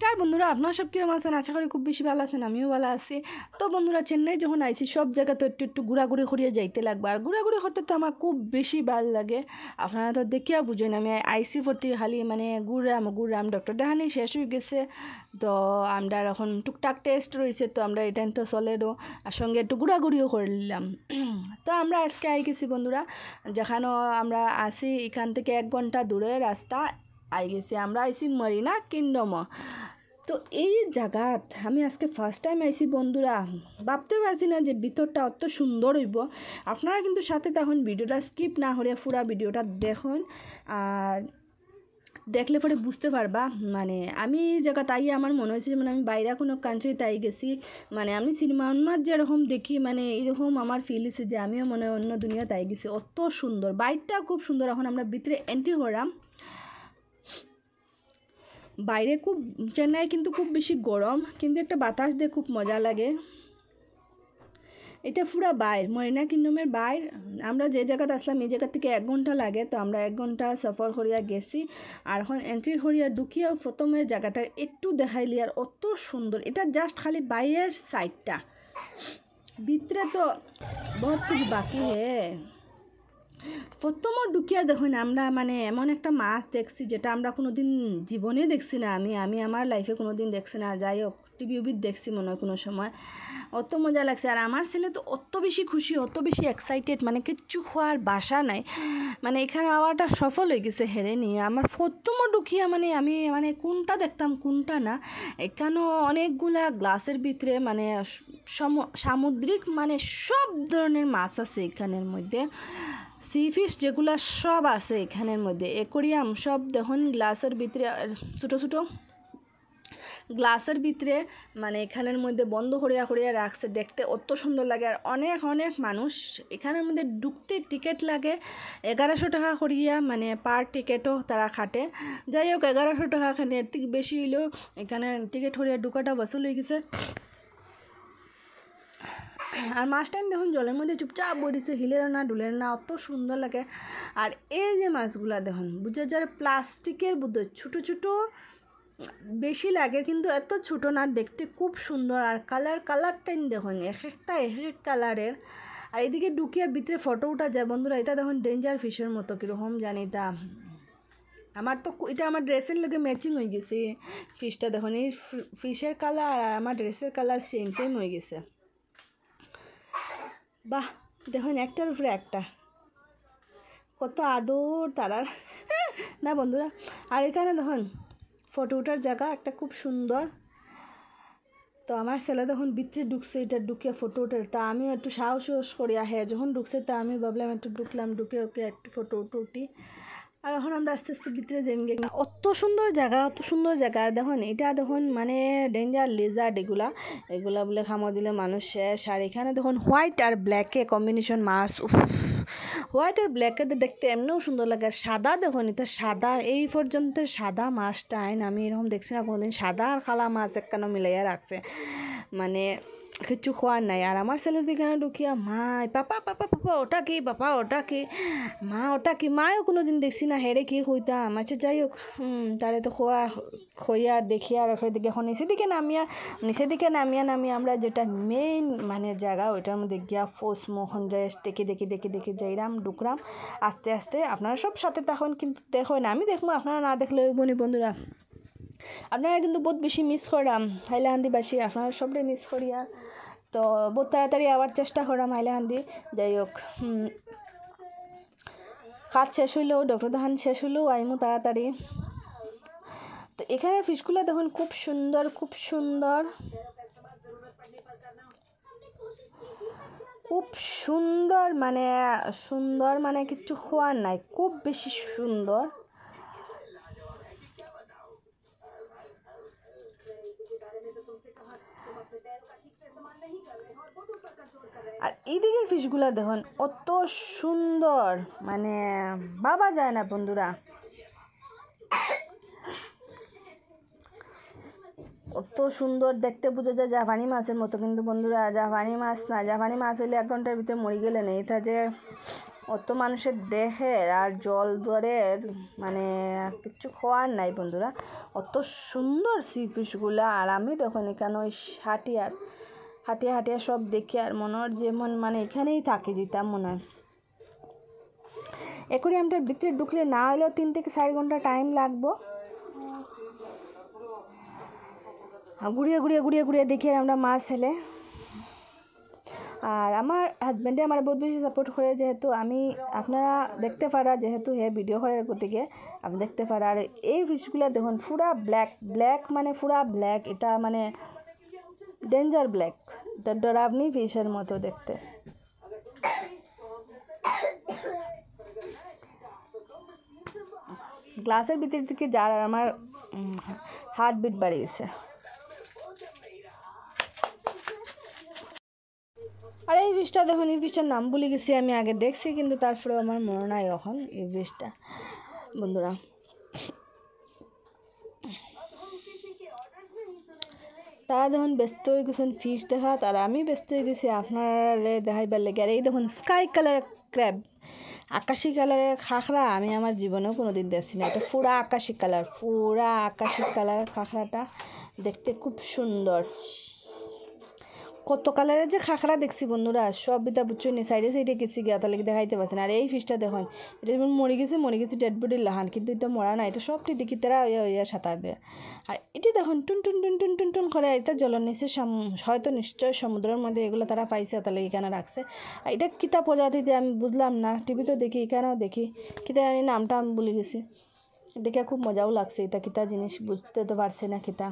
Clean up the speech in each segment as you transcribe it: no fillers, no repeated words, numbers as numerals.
নমস্কার বন্ধুরা, আপনারা সব কিরকম আছেন? আশা করি খুব বেশি ভালো আছেন, আমিও ভালো আছি। তো বন্ধুরা, চেন্নাই যখন আইছি সব জায়গা তো একটু ঘোরাঘুরি করিয়ে যাইতে লাগবে, আর ঘোরাঘুরি করতে তো আমার খুব বেশি ভালো লাগে। আপনারা তো দেখিয়া বুঝেন আমি আইসি ভর্তি খালি মানে ঘুরাম ডক্টর দেখানি শেষ হয়ে গেছে। তো আমরা এখন টুকটাক টেস্ট রয়েছে, তো আমরা এটা তো চলেরও আর সঙ্গে একটু ঘোরাঘুরিও করে নিলাম। তো আমরা আজকে আই গেছি বন্ধুরা, যেখানেও আমরা আসি এখান থেকে 1 ঘন্টা দূরে রাস্তা আই গেছি। আমরা আইসি মরিনা কিংডম। তো এই জায়গাত আমি আজকে ফার্স্ট টাইম আইসি বন্ধুরা, ভাবতে পারছি না যে ভিতরটা অত সুন্দর হইব। আপনারা কিন্তু সাথে তখন ভিডিওটা স্কিপ না করে পুরো ভিডিওটা দেখুন, আর দেখলে পরে বুঝতে পারবা। মানে আমি এই জায়গা তাই আমার মনে হয়েছে মানে আমি বাইরে কোনো কান্ট্রি তাই গেছি। মানে আমি সিনেমা যেরকম দেখি মানে এরকম আমার ফিল হয়েছে যে আমিও মনে হয় অন্য দুনিয়া তাই গেছি। অত সুন্দর, বাইরটা খুব সুন্দর। এখন আমরা ভিতরে এন্ট্রি করলাম। বাইরে খুব চেন্নাই কিন্তু খুব বেশি গরম, কিন্তু একটা বাতাস দিয়ে খুব মজা লাগে। এটা পুরা বাইর, মরিনা কিংডমের বাইর। আমরা যে জায়গাতে আসলাম এই জায়গা থেকে 1 ঘন্টা লাগে, তো আমরা 1 ঘন্টা সফর করিয়া গেছি। আর এখন এন্ট্রি করিয়া ঢুকিয়াও প্রথমের জায়গাটা একটু দেখাইলি, আর অত সুন্দর। এটা জাস্ট খালি বাইরের সাইডটা, ভিতরে তো বহুত কিছু বাকি হে। প্রথমও ঢুকিয়া দেখুন আমরা মানে এমন একটা মাছ দেখছি যেটা আমরা কোনো দিন জীবনে দেখছি না। আমি আমার লাইফে কোনো দিন দেখছি না। যাই হোক, টিভি দেখছি মনে হয় কোনো সময়। অত মজা লাগছে। আর আমার ছেলে তো অত বেশি খুশি, অত বেশি এক্সাইটেড, মানে কিচ্ছু খোয়ার বাসা নাই। মানে এখানে আওয়াটা সফল হয়ে গেছে হেরে নিয়ে। আমার প্রথমও ঢুকিয়া মানে আমি মানে কোনটা দেখতাম কোনটা না। এখানেও অনেকগুলা গ্লাসের ভিতরে মানে সামুদ্রিক মানে সব ধরনের মাছ আছে এখানের মধ্যে। সি ফিশ যেগুলো সব আছে এখানের মধ্যে। অ্যাকোরিয়াম সব দেখুন গ্লাসের ভিতরে, ছোটো ছোটো গ্লাসের ভিতরে মানে এখানের মধ্যে বন্ধ করিয়া রাখছে। দেখতে অত সুন্দর লাগে। আর অনেক অনেক মানুষ এখানের মধ্যে ঢুকতে টিকিট লাগে 1100 টাকা করিয়া, মানে পার টিকিটও তারা খাটে। যাই হোক, 1100 টাকা খানে এর থেকে বেশি হইলেও এখানে টিকিট করিয়া ঢুকাটা বসুল হয়ে গেছে। আর মাছ টাইম দেখুন জলের মধ্যে চুপচাপ বইছে, হিলের না ডুলের না, অত সুন্দর লাগে। আর এই যে মাছগুলা দেখুন বুঝে যার প্লাস্টিকের বুদ্ধ ছোটো ছোটো বেশি লাগে, কিন্তু এত ছোটো না, দেখতে খুব সুন্দর। আর কালারটাই দেখুন এক এক কালারের। আর এদিকে ঢুকিয়ে ভিতরে ফটো উঠা যায় বন্ধুরা। এটা দেখুন ডেঞ্জার ফিশের মতো কীরকম জানি তা। আমার তো এটা আমার ড্রেসের লগে ম্যাচিং হয়ে গেছে। ফিশটা দেখুন, এই ফিশের কালার আর আমার ড্রেসের কালার সেম হয়ে গেছে। বাহ, দেখুন একটার উপরে একটা, কত আদর তারার না বন্ধুরা। আর এখানে দেখুন ফটো ওঠার জায়গা একটা খুব সুন্দর। তো আমার ছেলে তখন ভিতরে ঢুকছে, এটা ঢুকিয়ে ফটো উঠে। তা আমিও একটু সাহস করিয়া হ্যাঁ যখন ঢুকছে, তা আমি ভাবলাম একটু ঢুকলাম, ঢুকে ওকে একটু ফটো উঠি। আর এখন আমরা আস্তে আস্তে ভিতরে যাই। অত সুন্দর জায়গা, অত সুন্দর জায়গা। দেখুন এটা দেখুন মানে ডেঞ্জার লেজার্ড, এগুলা বলে খামো দিলে মানুষ শেষ। আর এখানে দেখুন হোয়াইট আর ব্ল্যাকে কম্বিনেশন মাছ। হোয়াইট আর ব্ল্যাকে দেখতে এমনিও সুন্দর লাগে। আর সাদা দেখুন, এটা সাদা এই পর্যন্ত সাদা মাছটা আমি এরকম দেখছি না কোনোদিন। সাদা আর কালা মাছ একখানা মিলাইয়া রাখছে, মানে কিচ্ছু খোয়ার নাই। আর আমার ছেলে এখানে ঢুকিয়া মাই পাপা ওটা কি, পাপা ওটা কি, মা ওটা কি। মাও কোনো দিন দেখছি না, হেরে কি হইতাম। আচ্ছা যাই হোক, তারে তো খইয়া আর দেখি। আর দিকে এখন নিচের দিকে নামিয়া আমরা যেটা মেইন মানে জায়গা ওইটার মধ্যে গিয়া মোহন রেস্ট দেখি যাইরাম ঢুকরাম আস্তে আস্তে। আপনারা সব সাথে তখন কিন্তু দেখো না, আমি দেখবো, আপনারা না দেখলে বনি বন্ধুরা। আপনারা কিন্তু বহুত বেশি মিস করাম হাইলাকান্দিবাসী, আপনারা সবটাই মিস করিয়া। তো বহুত তাড়াতাড়ি আবার চেষ্টা করাম হাইলাকান্দি। যাই হোক, কাজ শেষ হইলেও ডক্টর দেখান শেষ হইলেও আইমু তাড়াতাড়ি। তো এখানে ফিশগুলো দেখুন খুব সুন্দর মানে কিচ্ছু খোয়ার নাই, খুব বেশি সুন্দর। আর এই দিকের ফিশগুলো দেখুন অত সুন্দর, মানে ভাবা যায় না বন্ধুরা। অত সুন্দর দেখতে, বোঝা যায় জাপানি মাছের মতো, কিন্তু বন্ধুরা জাপানি মাছ না। জাপানি মাছ হইলে 1 ঘন্টার ভিতরে মরে গেলে নেই। এটা যে অত মানুষের দেখে আর জল ধরে মানে কিচ্ছু খাওয়ার নাই বন্ধুরা, অত সুন্দর সি ফিশগুলা। আর আমি তখন এখানে ওই হাটিয়া সব দেখি আর মনে হয় যেমন মানে এখানেই থাকি দিতাম মনে হয়। অ্যাকোয়ারিয়ামটার ভিতরে ঢুকলে না হলেও 3 থেকে 4 ঘন্টা টাইম লাগবো। ঘুরিয়ে দেখি আর আমরা মাছ ছেলে। আর আমার হাজব্যান্ডে আমার বহুত বেশি সাপোর্ট করে, যেহেতু আমি আপনারা দেখতে পারা, যেহেতু হে ভিডিও করার গতিকে আপনি দেখতে পারা। আর এই ফিশগুলো দেখুন পুরা ব্ল্যাক মানে পুরা ব্ল্যাক, এটা মানে ডেঞ্জার ব্ল্যাক, এটা ডরাবনি ফিশের মতো দেখতে। গ্লাসের ভিতর থেকে যার আর আমার হার্টবিট বাড়িয়েছে। আর এই ফিশটা দেখুন, এই ফিশটার নাম ভুলে গেছি, আমি আগে দেখছি কিন্তু তারপরে আমার মনে নাই এখন এই ফিশটা বন্ধুরা। তারা দেখুন ব্যস্ত হয়ে গেছেন ফিশ দেখা, তারা আমি ব্যস্ত হয়ে গেছি আপনারা দেখাইবার লেগে। আর এই দেখুন স্কাই কালার ক্র্যাব, আকাশি কালারের খাখরা আমি আমার জীবনেও কোনো দিন দেখছি না। এটা পুরা আকাশি কালার খাখরাটা দেখতে খুব সুন্দর। কত কালারের যে খাখরা দেখছি বন্ধুরা, সব বিতা বুঝছো নি, সাইডে গেছি গিয়া তাহলে দেখাইতে পারছি না। আর এই ফিশটা দেখুন, এটা যেমন মরে গেছে ডেড বডির লাহান, কিন্তু এটা মরা না, এটা সবটি দেখি তারা ইয়া সাঁতার দেয়। আর এটি দেখুন টুন করে, এটা জলের নিচে হয়তো নিশ্চয় সমুদ্রের মধ্যে এগুলো তারা পাইছে তাহলে এখানে রাখছে। আর এটা কিতা প্রজাতিতে আমি বুঝলাম না, টিভিতেও দেখি এখানেও দেখি, কিতা জানি নামটা আমি ভুলে গেছি। দেখে খুব মজাও লাগছে, এটা কিতা জিনিস বুঝতে তো পারছি না কিতা,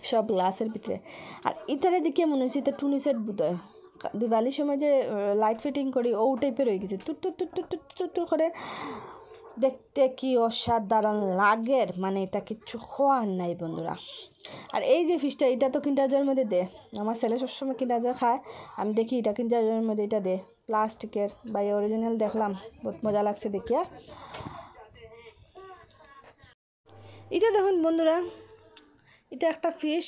সব গ্লাসের ভিতরে। আর ইতারে দিকে মনে হচ্ছে এটা টুনিসেট বোধহয়, দিওয়ালির সময় যে লাইট ফিটিং করি ও টাইপের হয়ে গেছে, তুট করে দেখতে কি অসাধারণ লাগে, মানে এটা কিচ্ছু খোয়ার নাই বন্ধুরা। আর এই যে ফিশটা, এটা তো কিন্ডারজয়ের মধ্যে দে, আমার ছেলে সবসময় কিন্ডারজয় খায়, আমি দেখি এটা কিন্ডারজয়ের মধ্যে এটা দে প্লাস্টিকের বা অরিজিনাল, দেখলাম বহুত মজা লাগছে দেখিয়া। এটা দেখুন বন্ধুরা, এটা একটা ফিশ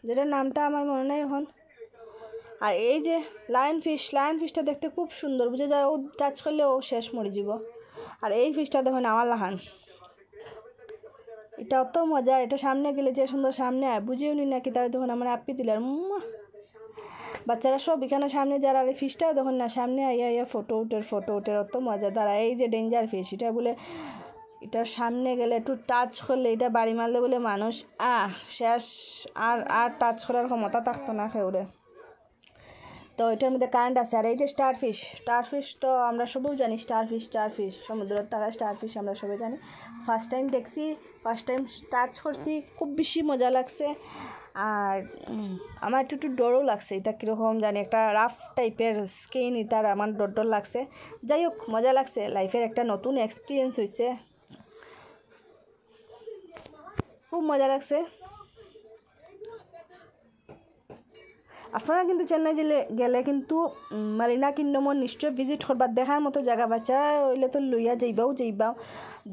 যেটার নামটা আমার মনে নেই এখন। আর এই যে লায়ন ফিশটা দেখতে খুব সুন্দর, বুঝে যায় ও টাচ করলে ও শেষ মরে যাব। আর এই ফিশটা দেখুন আমার লাহান, এটা অত মজা, এটা সামনে গেলে যে সুন্দর সামনে আয়, বুঝেও নি নাকি, তাই দেখুন আমার আপি দিলার বাচ্চারা সব এখানে সামনে যারা, আর এই ফিশটাও দেখুন না সামনে আইয়া ফটো উঠে অত মজা। তারা এই যে ডেঞ্জার ফিশ, এটা বলে এটার সামনে গেলে একটু টাচ করলে, এটা বাড়ি মারলে বলে মানুষ শেষ, আর টাচ করার ক্ষমতা থাকতো না খেউরে। তো এটার মধ্যে কারেন্ট আছে। আর এই যে স্টার ফিশ তো আমরা সবই জানি, স্টার ফিশ সমুদ্রের থাকা স্টার ফিশ আমরা সবাই জানি। ফার্স্ট টাইম দেখছি, ফার্স্ট টাইম টাচ করছি, খুব বেশি মজা লাগছে। আর আমার একটু ডরও লাগছে, এটা কীরকম জানি একটা রাফ টাইপের স্কিন, এটার আমার ডর লাগছে। যাই হোক মজা লাগছে, লাইফের একটা নতুন এক্সপিরিয়েন্স হয়েছে, খুব মজা লাগছে। আপনারা কিন্তু চেন্নাই গেলে কিন্তু মারিনা কিংডমও নিশ্চয় ভিজিট করবার, দেখার মতো জায়গা, বাচ্চা হইলে তো লইয়া যাইবাও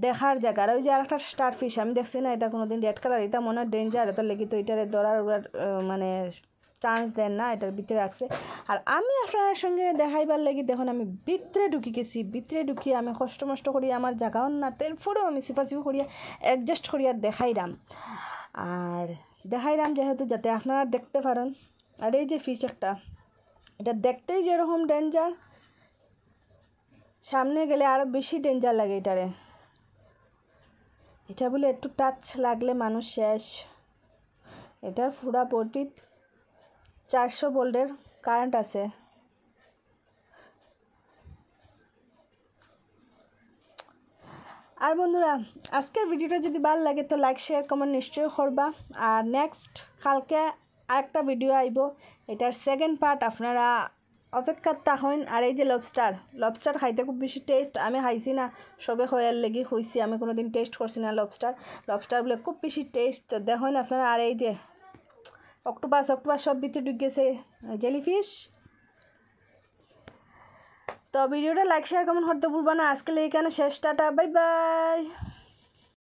দেখার জায়গা। আর ওই যে আরেকটা স্টার ফিশ আমি দেখছি না, এটা কোনো দিন রেড কালার, এটা মনে হয় ডেঞ্জার, এটা লেগে তো এটারে ধরার মানে চান্স দেন না, এটার ভিতরে রাখছে। আর আমি আপনার সঙ্গে দেখাইবার লাগি দেখুন আমি ভিতরে ঢুকিয়ে আমি কষ্ট করি, আমার জায়গাও না, তারপরেও আমি সিফাসিফি করিয়া অ্যাডজাস্ট করিয়া দেখাইলাম যেহেতু যাতে আপনারা দেখতে পারেন। আর এই যে ফিশ একটা, এটা দেখতেই যেরকম ডেঞ্জার, সামনে গেলে আরও বেশি ডেঞ্জার লাগে এটারে। এটা বলে একটু টাচ লাগলে মানুষ শেষ। এটার পুরা বডিত 400 ভোল্টের কারেন্ট আছে। আর বন্ধুরা আজকের ভিডিওটা যদি ভালো লাগে তো লাইক শেয়ার কমেন্ট নিশ্চয়ই করবা। আর নেক্সট কালকে আরেকটা ভিডিও আইব, এটার সেকেন্ড পার্ট আপনারা অপেক্ষা থাকুন। আর এই যে লবস্টার খাইতে খুব বেশি টেস্ট, আমি খাইছি না, সবে খয়ার লেগে হয়েছি, আমি কোনো দিন টেস্ট করছি না লবস্টার বলে খুব বেশি টেস্ট দেখুন আপনারা। আর এই যে অক্টোপাস সব ভিতরে ঢুকেছে, জেলিফিশ। তো ভিডিওটা লাইক শেয়ার কমেন্ট করতে ভুলবা না। আজকে এইখানে শেষ, টাটা বাই বাই।